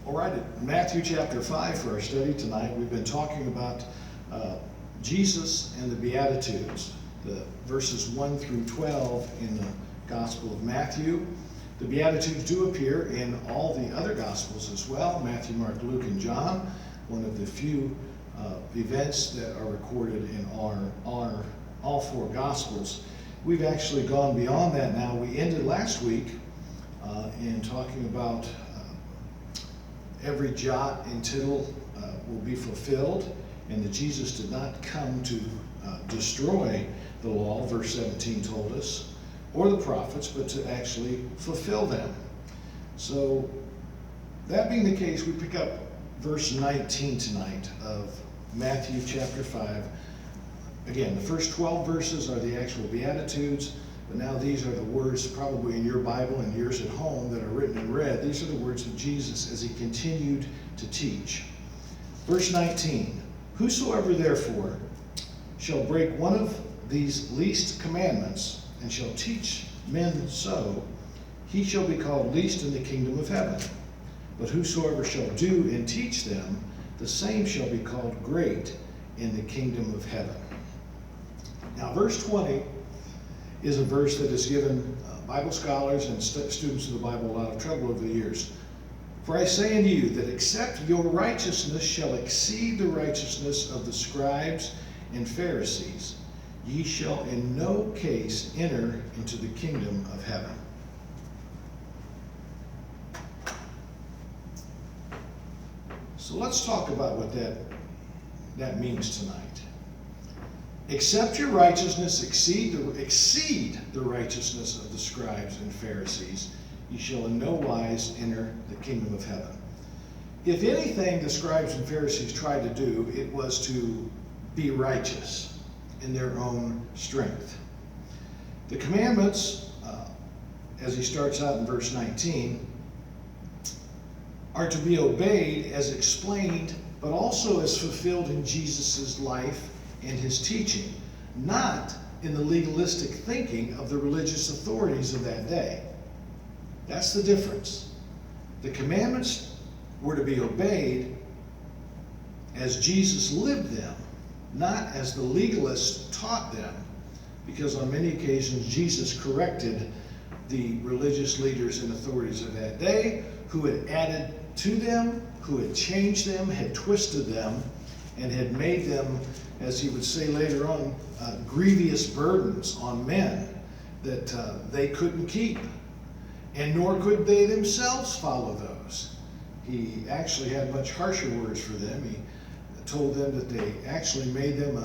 All right, at Matthew chapter 5 for our study tonight, we've been talking about Jesus and the Beatitudes, the verses 1 through 12 in the Gospel of Matthew. The Beatitudes do appear in all the other Gospels as well, Matthew, Mark, Luke, and John, one of the few events that are recorded in all four Gospels. We've actually gone beyond that now. We ended last week in talking about every jot and tittle will be fulfilled, and that Jesus did not come to destroy the law, verse 17 told us, or the prophets, but to actually fulfill them. So, that being the case, we pick up verse 19 tonight of Matthew chapter 5. Again, the first 12 verses are the actual Beatitudes, but now these are the words probably in your Bible and yours at home that are written and read. These are the words of Jesus as he continued to teach. Verse 19, "Whosoever therefore shall break one of these least commandments and shall teach men so, he shall be called least in the kingdom of heaven. But whosoever shall do and teach them, the same shall be called great in the kingdom of heaven." Now, verse 20 is a verse that has given Bible scholars and students of the Bible a lot of trouble over the years. "For I say unto you that except your righteousness shall exceed the righteousness of the scribes and Pharisees, ye shall in no case enter into the kingdom of heaven." So let's talk about what that means tonight. Except your righteousness exceed the righteousness of the scribes and Pharisees, ye shall in no wise enter the kingdom of heaven. If anything the scribes and Pharisees tried to do, it was to be righteous in their own strength. The commandments, as he starts out in verse 19, are to be obeyed as explained, but also as fulfilled in Jesus' life and his teaching, not in the legalistic thinking of the religious authorities of that day. That's the difference. The commandments were to be obeyed as Jesus lived them, not as the legalists taught them, because on many occasions Jesus corrected the religious leaders and authorities of that day, who had added to them, who had changed them, had twisted them, and had made them, as he would say later on, grievous burdens on men that they couldn't keep, and nor could they themselves follow those. He actually had much harsher words for them. He told them that they actually made them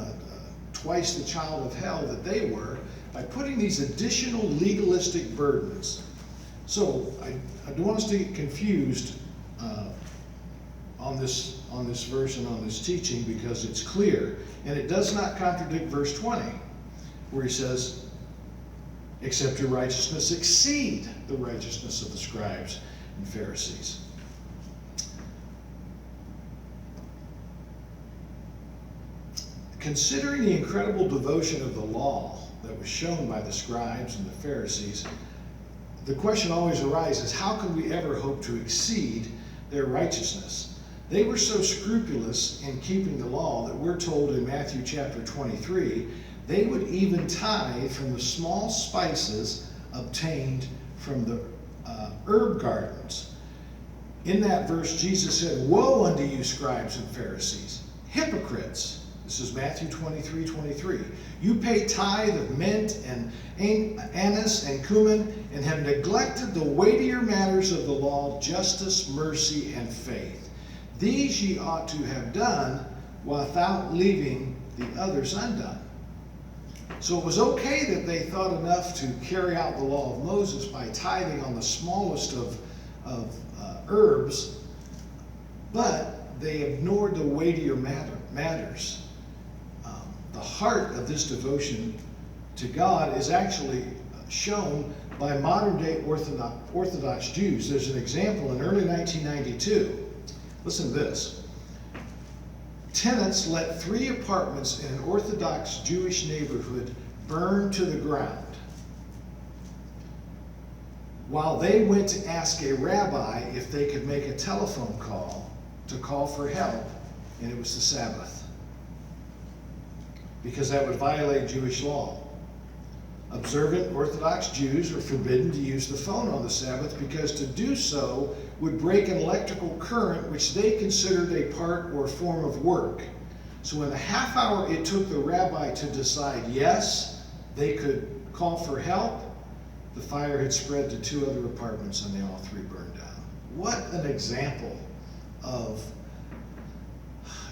twice the child of hell that they were by putting these additional legalistic burdens. So I don't want us to get confused on this verse and on this teaching, because it's clear, and it does not contradict verse 20, where he says, "Except your righteousness exceed the righteousness of the scribes and Pharisees." Considering the incredible devotion of the law that was shown by the scribes and the Pharisees, the question always arises, how can we ever hope to exceed their righteousness? They were so scrupulous in keeping the law that we're told in Matthew chapter 23, they would even tithe from the small spices obtained from the herb gardens. In that verse, Jesus said, "Woe unto you, scribes and Pharisees, hypocrites." This is Matthew 23:23. "You pay tithe of mint and anise and cumin, and have neglected the weightier matters of the law, justice, mercy, and faith. These ye ought to have done, without leaving the others undone." So it was okay that they thought enough to carry out the law of Moses by tithing on the smallest of herbs, but they ignored the weightier matters. The heart of this devotion to God is actually shown by modern-day Orthodox Jews. There's an example in early 1992. Listen to this. Tenants let 3 apartments in an Orthodox Jewish neighborhood burn to the ground. while they went to ask a rabbi if they could make a telephone call to call for help, and it was the Sabbath, because that would violate Jewish law. Observant Orthodox Jews were forbidden to use the phone on the Sabbath because to do so would break an electrical current which they considered a part or form of work. So in the half hour it took the rabbi to decide yes, they could call for help, the fire had spread to 2 other apartments and they all 3 burned down. What an example of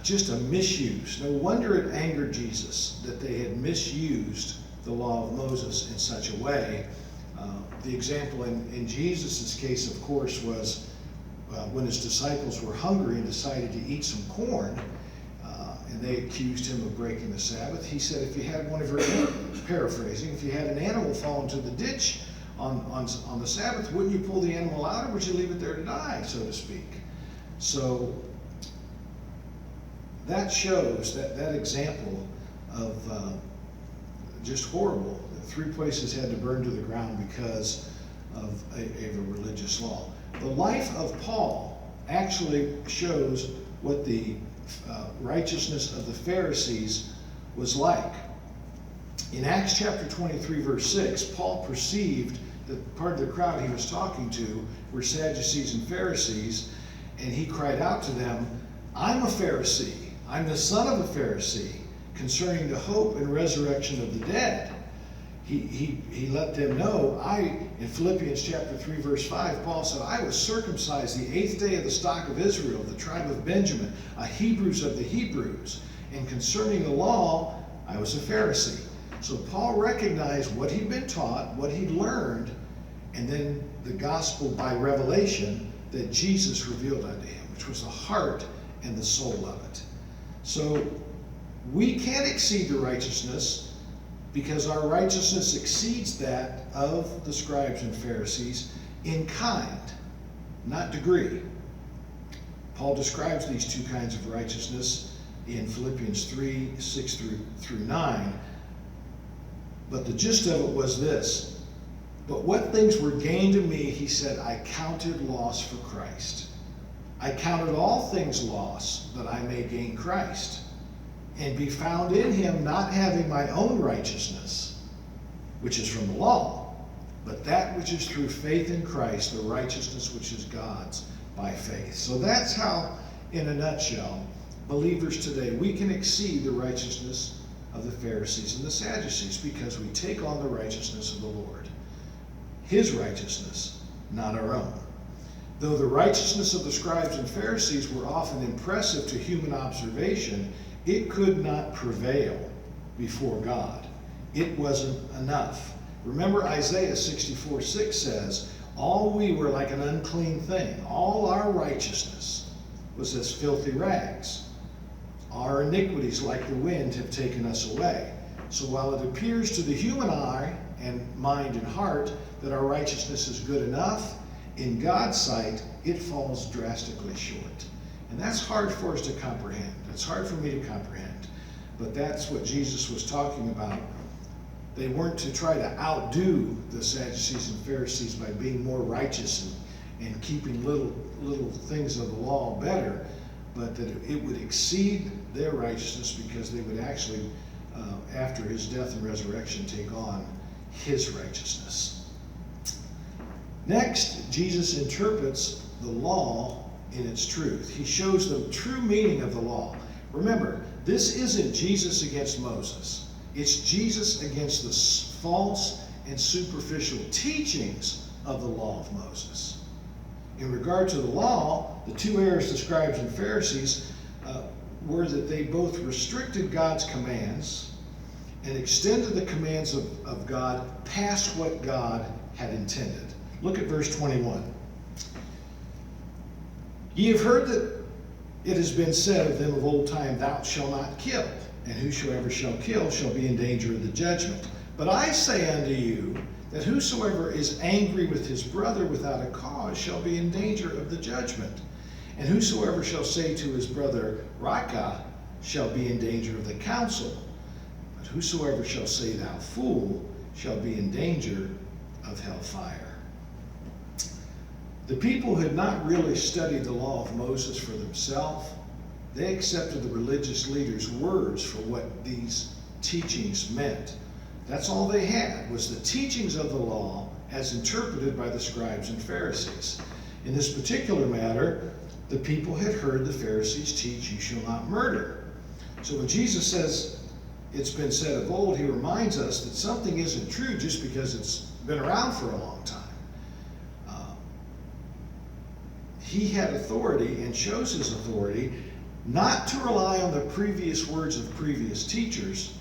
just a misuse. No wonder it angered Jesus that they had misused the law of Moses in such a way. The example in Jesus' case, of course, was when his disciples were hungry and decided to eat some corn, and they accused him of breaking the Sabbath. He said, if you had one of your, paraphrasing, if you had an animal fall into the ditch on the Sabbath, wouldn't you pull the animal out, or would you leave it there to die, so to speak? So that shows, that example of just horrible. 3 places had to burn to the ground because of a religious law. The life of Paul actually shows what the righteousness of the Pharisees was like. In Acts chapter 23, verse 6, Paul perceived that part of the crowd he was talking to were Sadducees and Pharisees, and he cried out to them, I'm a Pharisee. I'm the son of a Pharisee, concerning the hope and resurrection of the dead. He let them know, in Philippians chapter 3, verse 5, Paul said, I was circumcised the 8th day of the stock of Israel, the tribe of Benjamin, a Hebrews of the Hebrews. And concerning the law, I was a Pharisee. So Paul recognized what he'd been taught, what he'd learned, and then the gospel by revelation that Jesus revealed unto him, which was the heart and the soul of it. So we can't exceed the righteousness because our righteousness exceeds that of the scribes and Pharisees in kind, not degree. Paul describes these 2 kinds of righteousness in Philippians 3, 6 through 9. But the gist of it was this. But what things were gained to me, he said, I counted loss for Christ. I counted all things loss that I may gain Christ and be found in him, not having my own righteousness, which is from the law, but that which is through faith in Christ, the righteousness which is God's by faith. So that's how, in a nutshell, believers today, we can exceed the righteousness of the Pharisees and the Sadducees because we take on the righteousness of the Lord. His righteousness, not our own. Though the righteousness of the scribes and Pharisees were often impressive to human observation, it could not prevail before God. It wasn't enough. Remember Isaiah 64:6 says, all we were like an unclean thing. All our righteousness was as filthy rags. Our iniquities like the wind have taken us away. So while it appears to the human eye and mind and heart that our righteousness is good enough, in God's sight, it falls drastically short. And that's hard for us to comprehend. It's hard for me to comprehend. But that's what Jesus was talking about. They weren't to try to outdo the Sadducees and Pharisees by being more righteous and keeping little things of the law better, but that it would exceed their righteousness because they would actually, after his death and resurrection, take on his righteousness. Next, Jesus interprets the law in its truth. He shows the true meaning of the law. Remember, this isn't Jesus against Moses. It's Jesus against the false and superficial teachings of the law of Moses. In regard to the law, the 2 errors the scribes and Pharisees were that they both restricted God's commands and extended the commands of God past what God had intended. Look at verse 21. Ye have heard that it has been said of them of old time, thou shalt not kill, and whosoever shall kill shall be in danger of the judgment. But I say unto you, that whosoever is angry with his brother without a cause shall be in danger of the judgment. And whosoever shall say to his brother, Raca, shall be in danger of the council. But whosoever shall say, thou fool, shall be in danger of hellfire. The people had not really studied the law of Moses for themselves. They accepted the religious leaders' words for what these teachings meant. That's all they had, was the teachings of the law as interpreted by the scribes and Pharisees. In this particular matter, the people had heard the Pharisees teach, "You shall not murder." So when Jesus says, "It's been said of old," he reminds us that something isn't true just because it's been around for a long time. He had authority and chose his authority not to rely on the previous words of previous teachers.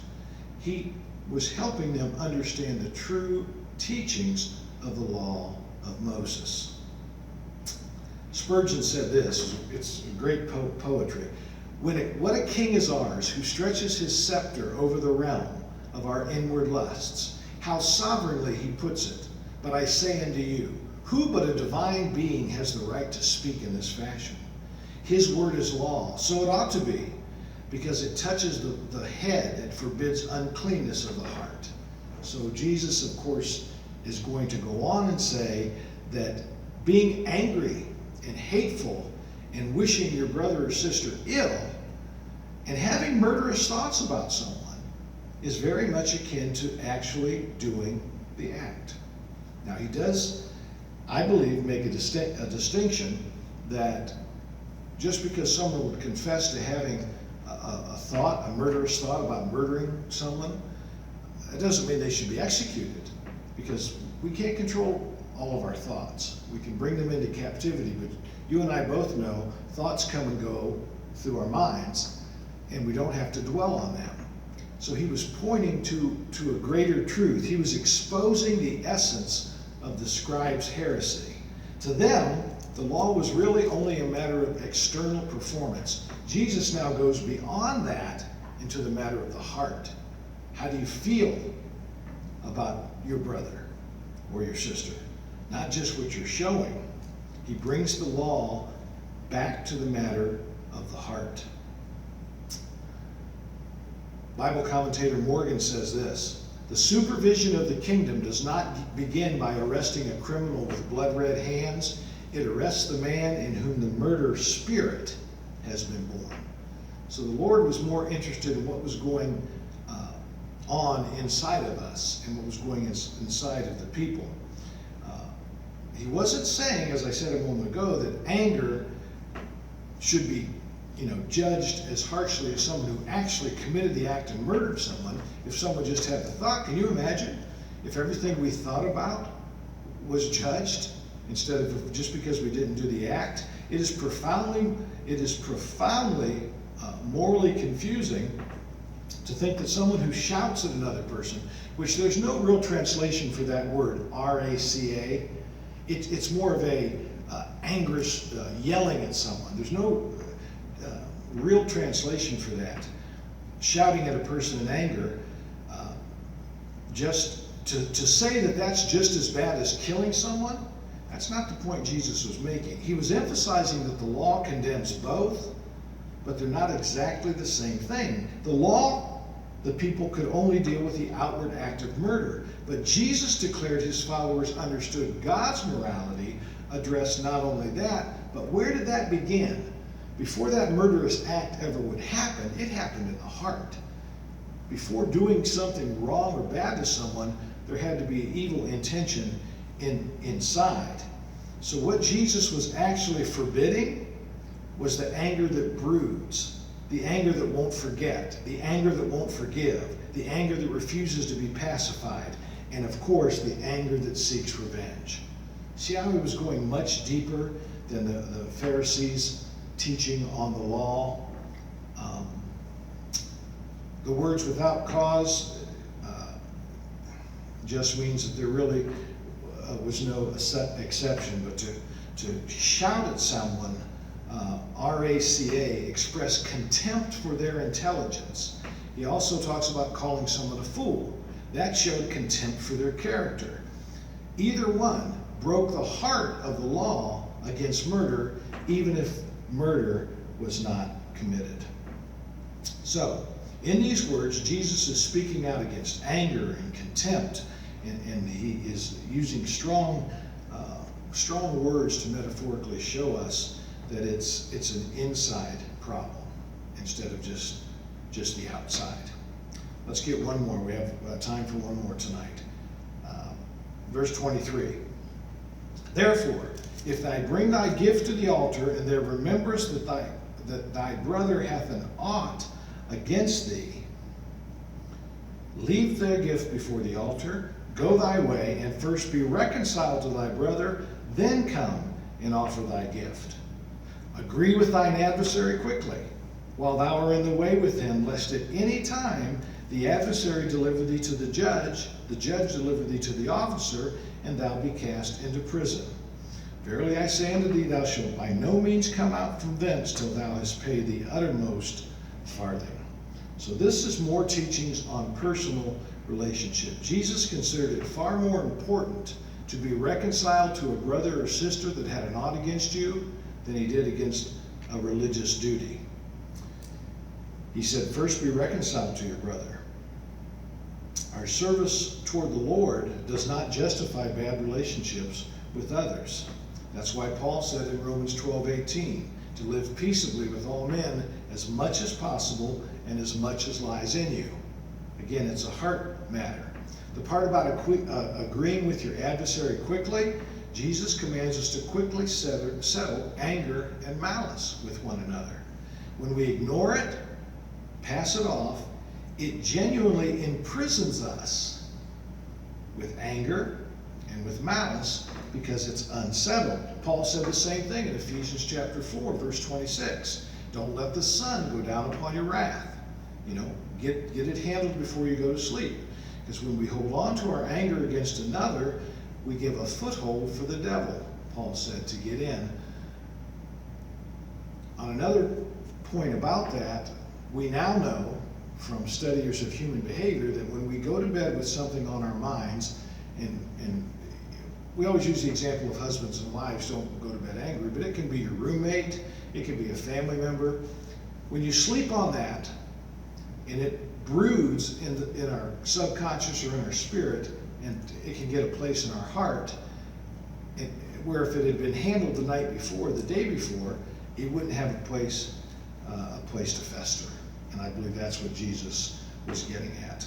He was helping them understand the true teachings of the law of Moses. Spurgeon said this, it's great poetry. What a king is ours, who stretches his scepter over the realm of our inward lusts. How sovereignly he puts it. But I say unto you, who but a divine being has the right to speak in this fashion? His word is law, so it ought to be, because it touches the head and forbids uncleanness of the heart. So Jesus, of course, is going to go on and say that being angry and hateful and wishing your brother or sister ill and having murderous thoughts about someone is very much akin to actually doing the act. Now he does, I believe, make a distinction that just because someone would confess to having a murderous thought about murdering someone, it doesn't mean they should be executed, because we can't control all of our thoughts. We can bring them into captivity, but you and I both know thoughts come and go through our minds, and we don't have to dwell on them. So he was pointing to a greater truth. He was exposing the essence of the scribes' heresy. To them, the law was really only a matter of external performance. Jesus now goes beyond that into the matter of the heart. How do you feel about your brother or your sister? Not just what you're showing. He brings the law back to the matter of the heart. Bible commentator Morgan says this: the supervision of the kingdom does not begin by arresting a criminal with blood-red hands. It arrests the man in whom the murder spirit has been born. So the Lord was more interested in what was going on inside of us and what was going inside of the people. He wasn't saying, as I said a moment ago, that anger should be judged as harshly as someone who actually committed the act and murdered someone. If someone just had the thought, can you imagine if everything we thought about was judged instead of just because we didn't do the act? It is profoundly morally confusing to think that someone who shouts at another person, which there's no real translation for that word, R-A-C-A. It's more of a angrish yelling at someone. There's no real translation for that. Shouting at a person in anger, just to say that that's just as bad as killing someone, that's not the point Jesus was making. He was emphasizing that the law condemns both, but they're not exactly the same thing. The law, the people could only deal with the outward act of murder, but Jesus declared his followers understood God's morality addressed not only that, but where did that begin? Before that murderous act ever would happen, it happened in the heart. Before doing something wrong or bad to someone, there had to be evil intention inside. So what Jesus was actually forbidding was the anger that broods, the anger that won't forget, the anger that won't forgive, the anger that refuses to be pacified, and of course the anger that seeks revenge. See how he was going much deeper than the Pharisees' teaching on the law. The words without cause just means that there really was no exception, but to shout at someone, R-A-C-A, express contempt for their intelligence. He also talks about calling someone a fool. That showed contempt for their character. Either one broke the heart of the law against murder, even if murder was not committed. So, in these words, Jesus is speaking out against anger and contempt, and he is using strong strong words to metaphorically show us that it's an inside problem instead of just the outside. Let's get one more. We have time for one more tonight. Verse 23. Therefore, if thou bring thy gift to the altar, and there rememberest that thy brother hath an ought against thee, leave thy gift before the altar, go thy way, and first be reconciled to thy brother, then come and offer thy gift. Agree with thine adversary quickly, while thou art in the way with him, lest at any time the adversary deliver thee to the judge deliver thee to the officer, and thou be cast into prison. Verily I say unto thee, thou shalt by no means come out from thence till thou hast paid the uttermost farthing. So this is more teachings on personal relationship. Jesus considered it far more important to be reconciled to a brother or sister that had an ought against you than he did against a religious duty. He said, first be reconciled to your brother. Our service toward the Lord does not justify bad relationships with others. That's why Paul said in Romans 12:18, to live peaceably with all men as much as possible and as much as lies in you. Again, it's a heart matter. The part about agreeing with your adversary quickly, Jesus commands us to quickly settle anger and malice with one another. When we ignore it, pass it off, it genuinely imprisons us with anger and with malice because it's unsettled. Paul said the same thing in Ephesians chapter 4, verse 26. Don't let the sun go down upon your wrath. Get it handled before you go to sleep. Because when we hold on to our anger against another, we give a foothold for the devil, Paul said, to get in. On another point about that, we now know from studiers of human behavior that when we go to bed with something on our minds, and we always use the example of husbands and wives don't go to bed angry, but it can be your roommate, it can be a family member. When you sleep on that, and it broods in our subconscious or in our spirit, and it can get a place in our heart, where if it had been handled the night before, the day before, it wouldn't have a place to fester. And I believe that's what Jesus was getting at.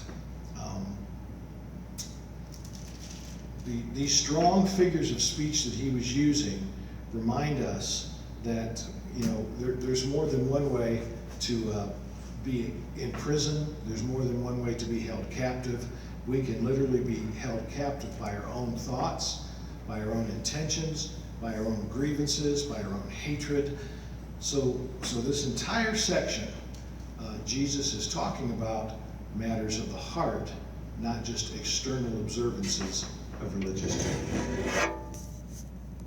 These strong figures of speech that he was using remind us that there's more than one way to be in prison. There's more than one way to be held captive. We can literally be held captive by our own thoughts, by our own intentions, by our own grievances, by our own hatred. So this entire section, Jesus is talking about matters of the heart, not just external observances of religious duty.